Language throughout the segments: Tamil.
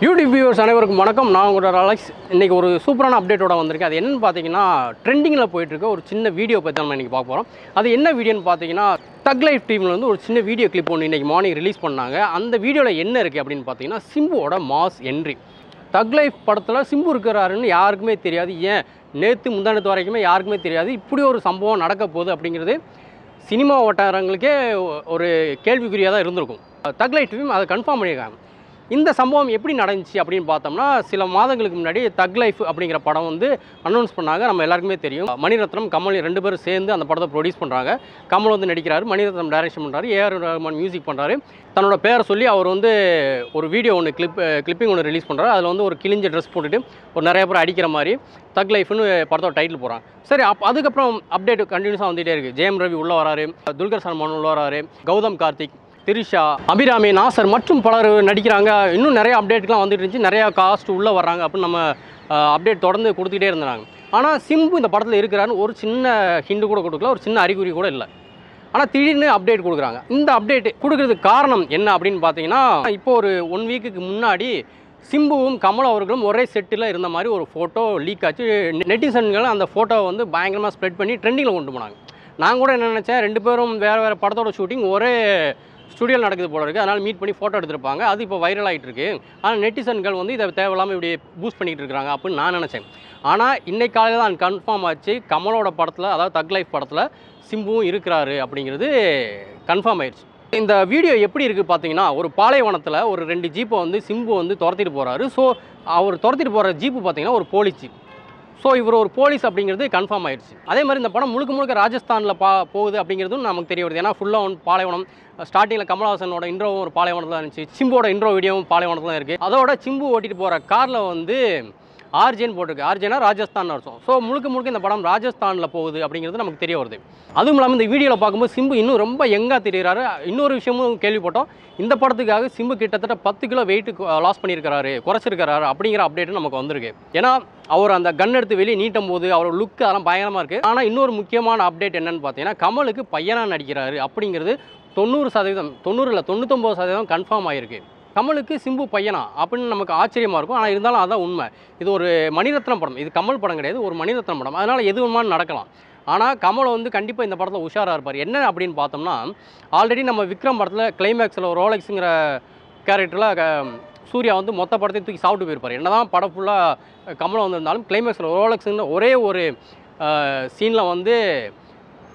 யூடியூப் வியூவர்ஸ் அனைவருக்கும் வணக்கம். நான் உங்களோட அலெக்ஸ். இன்றைக்கி ஒரு சூப்பரான அப்டேட்டோட வந்திருக்கேன். அது என்னென்னு பார்த்தீங்கன்னா, ட்ரெண்டிங்கில் போயிட்டுருக்க ஒரு சின்ன வீடியோ பற்றி நம்ம இன்றைக்கி பார்க்க போகிறோம். அது என்ன வீடியோன்னு பார்த்தீங்கன்னா, தக் லைஃப் டீமில் வந்து ஒரு சின்ன வீடியோ கிளிப் ஒன்று இன்றைக்கி மார்னிங் ரிலீஸ் பண்ணாங்க. அந்த வீடியோவில் என்ன இருக்குது அப்படின்னு பார்த்தீங்கன்னா, சிம்புவோட மாஸ் என்ட்ரி. தக் லைஃப் படத்தில் சிம்பு இருக்கிறாருன்னு யாருக்குமே தெரியாது. ஏன் நேற்று முந்தானத்து வரைக்குமே யாருக்குமே தெரியாது. இப்படி ஒரு சம்பவம் நடக்க போகுது அப்படிங்கிறது சினிமா வட்டாரங்களுக்கே ஒரு கேள்விக்குறியாக தான் இருந்திருக்கும். தக் லைஃப் டீம் அதை கன்ஃபார்ம் பண்ணியிருக்காங்க. இந்த சம்பவம் எப்படி நடந்துச்சு அப்படின்னு பார்த்தோம்னா, சில மாதங்களுக்கு முன்னாடி தக் லைஃப் அப்படிங்கிற படம் வந்து அனௌன்ஸ் பண்ணாங்க. நம்ம எல்லாருக்குமே தெரியும். மணிரத்னம், கமல் 2 பேரும் சேர்ந்து அந்த படத்தை ப்ரொடியூஸ் பண்ணுறாங்க. கமல் வந்து நடிக்கிறாரு, மணிரத்னம் டைரக்ஷன் பண்ணுறாரு, ஏஆர் ரஹ்மான் மியூசிக் பண்ணுறாரு. தன்னோட பேரை சொல்லி அவர் வந்து ஒரு வீடியோ ஒன்று கிளிப்பிங் ஒன்று ரிலீஸ் பண்ணுறாரு. அதில் வந்து ஒரு கிழிஞ்ச ட்ரெஸ் போட்டுட்டு ஒரு நிறைய பேர் அடிக்கிற மாதிரி தக் லைஃப்னு படத்தோட டைட்டில் போகிறாங்க. சரி, அதுக்கப்புறம் அப்டேட் கண்டினியூஸாக வந்துகிட்டே இருக்குது. ஜெயம் ரவி உள்ளே வராரு, துல்கர் சல்மான் உள்ளே வராரு, கௌதம் கார்த்திக், திரிஷா, அபிராமி, நாசர் மற்றும் பலர் நடிக்கிறாங்க. இன்னும் நிறைய அப்டேட்லாம் வந்துட்டு இருந்துச்சு. நிறையா காஸ்ட் உள்ளே வர்றாங்க அப்படின்னு நம்ம அப்டேட் தொடர்ந்து கொடுத்துக்கிட்டே இருந்தாங்க. ஆனால் சிம்பு இந்த படத்தில் இருக்கிறாருன்னு ஒரு சின்ன ஹிண்டு கூட கொடுக்கல, ஒரு சின்ன அறிகுறி கூட இல்லை. ஆனால் திடீர்னு அப்டேட் கொடுக்குறாங்க. இந்த அப்டேட் கொடுக்கறதுக்கு காரணம் என்ன அப்படின்னு பார்த்தீங்கன்னா, இப்போ ஒரு 1 வீக்குக்கு முன்னாடி சிம்புவும் கமல் அவர்களும் ஒரே செட்டில் இருந்த மாதிரி ஒரு ஃபோட்டோ லீக் ஆச்சு. நெட்டிசன்கள் அந்த ஃபோட்டோவை வந்து பயங்கரமாக ஸ்ப்ரெட் பண்ணி ட்ரெண்டிங்கில் கொண்டு போனாங்க. நான் கூட என்ன நினச்சேன், 2 பேரும் வேறு படத்தோட ஷூட்டிங் ஒரே ஸ்டுடியோவில் நடக்குது போல இருக்குது, அதனால் மீட் பண்ணி ஃபோட்டோ எடுத்திருப்பாங்க. அது இப்போ வைரல் ஆகிட்டு இருக்கு. ஆனால் நெட்டிசன்கள் வந்து இதை தேவையில்லாமல் இப்படி பூஸ்ட் பண்ணிகிட்டு இருக்கிறாங்க அப்படின்னு நான் நினச்சேன். ஆனால் இன்னைக்கு காலையில் தான் கன்ஃபார்ம் ஆச்சு, கமலோட படத்தில், அதாவது தக் லைஃப் படத்தில் சிம்புவும் இருக்கிறாரு அப்படிங்கிறது கன்ஃபார்ம் ஆயிடுச்சு. இந்த வீடியோ எப்படி இருக்குது பார்த்தீங்கன்னா, ஒரு பாலைவனத்தில் ஒரு 2 ஜீப்பை வந்து சிம்பு வந்து துரத்திட்டு போகிறாரு. ஸோ அவர் துரத்திட்டு போகிற ஜீப்பு பார்த்தீங்கன்னா ஒரு போலீஸ் ஜீப். ஸோ இவர் ஒரு போலீஸ் அப்படிங்கிறது கன்ஃபார்ம் ஆயிடுச்சு. அதே மாதிரி இந்த படம் முழுக்க ராஜஸ்தானில் போகுது அப்படிங்கிறதும் நமக்கு தெரிய வருது. ஏன்னா ஃபுல்லாக வந்து பாலைவனம். ஸ்டார்டிங்கில் கமல்ஹாசனோட இன்ட்ரோவும் ஒரு பாலைவனத்தில் தான் இருந்துச்சு. சிம்போட இன்ட்ரோ வீடியோவும் பாலைவனத்தில் தான் இருக்குது. அதோட சிம்பு ஓட்டிட்டு போகிற காரில் வந்து ஆர்ஜேன்னு போட்டிருக்கு. ஆர்ஜேனா ராஜஸ்தான் அர்த்தம். ஸோ முழுக்க இந்த படம் ராஜஸ்தானில் போகுது அப்படிங்கிறது நமக்கு தெரிய வருது. அதுவும் இல்லாமல் இந்த வீடியோவில் பார்க்கும்போது சிம்பு இன்னும் ரொம்ப யங்காக தெரிகிறாரு. இன்னொரு விஷயமும் கேள்விப்பட்டோம், இந்த படத்துக்காக சிம்பு கிட்டத்தட்ட 10 கிலோ வெயிட் லாஸ் பண்ணியிருக்கிறாரு, குறைச்சிருக்கிறாரு அப்படிங்கிற அப்டேட்டு நமக்கு வந்திருக்கு. ஏன்னா அவர் அந்த கன் எடுத்து வெளியே நீட்டும் போது அவரோட லுக்கு அதெல்லாம் பயங்கரமாக இருக்குது. ஆனால் இன்னொரு முக்கியமான அப்டேட் என்னென்னு பார்த்தீங்கன்னா, கமலுக்கு பையனாக நடிக்கிறாரு அப்படிங்கிறது 90%, 90 இல்லை 99% கன்ஃபார்ம் ஆகிருக்கு. கமலுக்கு சிம்பு பையனா அப்படின்னு நமக்கு ஆச்சரியமாக இருக்கும். ஆனால் இருந்தாலும் அதான் உண்மை. இது ஒரு மணிரத்னம் படம், இது கமல் படம் கிடையாது, ஒரு மணிரத்னம் படம். அதனால் எது வேணுமானு நடக்கலாம். ஆனால் கமல் வந்து கண்டிப்பாக இந்த படத்தில் உஷாராக இருப்பார். என்ன அப்படின்னு பார்த்தோம்னா, ஆல்ரெடி நம்ம விக்ரம் படத்தில் கிளைமேக்ஸில் ரோலெக்ஸுங்கிற கேரக்டரில் சூர்யா வந்து மொத்த படத்தையும் தூக்கி சாப்பிட்டு போயிருப்பார். என்ன தான் படம் ஃபுல்லாக கமலை வந்திருந்தாலும் கிளைமேக்ஸில் ரோலெக்ஸுன்னு ஒரே ஒரு சீனில் வந்து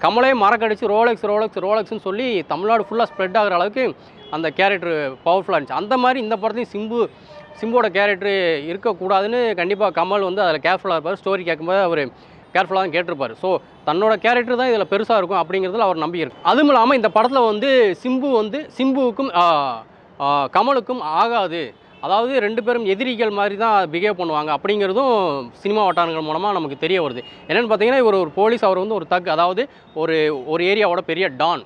கமலே மறக்கடிச்சு ரோலெக்ஸ்னு சொல்லி தமிழ்நாடு ஃபுல்லாக ஸ்ப்ரெட் ஆகிற அளவுக்கு அந்த கேரக்டர் பவர்ஃபுல்லாக இருந்துச்சு. அந்த மாதிரி இந்த படத்தையும் சிம்போட கேரக்டர் இருக்கக்கூடாதுன்னு கண்டிப்பாக கமல் வந்து அதில் கேர்ஃபுல்லாக இருப்பார். ஸ்டோரி கேட்கும்போது அவர் கேர்ஃபுல்லாக தான் கேட்டிருப்பார். ஸோ தன்னோட கேரக்டர் தான் இதில் பெருசாக இருக்கும் அப்படிங்கிறதுல அவர் நம்பியிருக்கு. அதுவும் இல்லாமல் இந்த படத்தில் வந்து சிம்புவுக்கும் கமலுக்கும் ஆகாது, அதாவது 2 பேரும் எதிரிகள் மாதிரி தான் பிஹேவ் பண்ணுவாங்க அப்படிங்கிறதும் சினிமா வட்டாரங்கள் மூலமாக நமக்கு தெரிய வருது. என்னென்னு பார்த்தீங்கன்னா, இவர் ஒரு போலீஸ், அவர் வந்து ஒரு தக், அதாவது ஒரு ஏரியாவோட பெரிய டான்.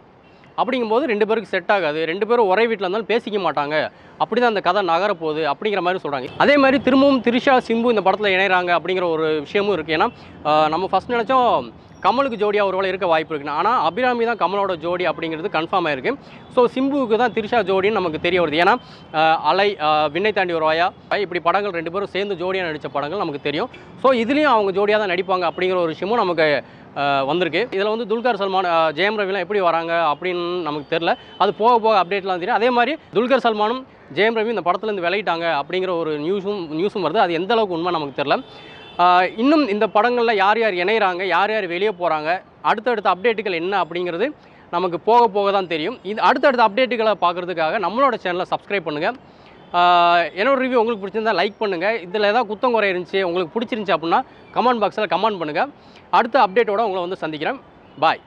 அப்படிங்கும்போது 2 பேருக்கு செட் ஆகாது, 2 பேரும் ஒரே வீட்டில் இருந்தாலும் பேசிக்க மாட்டாங்க, அப்படி தான் அந்த கதை நகரப்போகுது அப்படிங்கிற மாதிரி சொல்கிறாங்க. அதே மாதிரி திரும்பவும் திரிஷா சிம்பு இந்த படத்தில் இணைகிறாங்க அப்படிங்கிற ஒரு விஷயமும் இருக்குது. ஏன்னா நம்ம ஃபஸ்ட் நினச்சோம் கமலுக்கு ஜோடியாக ஒரு வேளை இருக்க வாய்ப்பு இருக்குன்னு. ஆனால் அபிராமி தான் கமலோட ஜோடி அப்படிங்கிறது கன்ஃபார்ம் ஆயிருக்கு. ஸோ சிம்புவுக்கு தான் திரிஷா ஜோடின்னு நமக்கு தெரிய வருது. ஏன்னா அலை, விண்ணை தாண்டி வருவாயா, இப்படி படங்கள் 2 பேரும் சேர்ந்து ஜோடியாக நடித்த படங்கள் நமக்கு தெரியும். ஸோ இதுலேயும் அவங்க ஜோடியாக தான் நடிப்பாங்க அப்படிங்கிற ஒரு விஷயமும் நமக்கு வந்திருக்கு. இதில் வந்து துல்கர் சல்மான், ஜெயம் ரவிலாம் எப்படி வராங்க அப்படின்னு நமக்கு தெரில. அது போக அப்டேட்லாம் தெரியும். அதே மாதிரி துல்கர் சல்மானும் ஜெயம் ரவி இந்த படத்துலேருந்து விளையிட்டாங்க அப்படிங்கிற ஒரு நியூஸும் வருது. அது எந்த அளவுக்கு உண்மை நமக்கு தெரில. இன்னும் இந்த படங்களில் யார் இணைகிறாங்க, யார் வெளியே போகிறாங்க, அடுத்தடுத்த அப்டேட்டுகள் என்ன அப்படிங்கிறது நமக்கு போக தான் தெரியும். இது அடுத்தடுத்த அப்டேட்டுகளை பார்க்குறதுக்காக நம்மளோட சேனலை சப்ஸ்கிரைப் பண்ணுங்கள். என்னோட ரிவ்யூ உங்களுக்கு பிடிச்சிருந்தால் லைக் பண்ணுங்கள். இதில் ஏதாவது குத்தம் குறை இருந்துச்சு, உங்களுக்கு பிடிச்சிருந்துச்சி அப்படின்னா கமெண்ட் பாக்ஸில் கமெண்ட் பண்ணுங்கள். அடுத்த அப்டேட்டோடு உங்களை வந்து சந்திக்கிறேன். பாய்.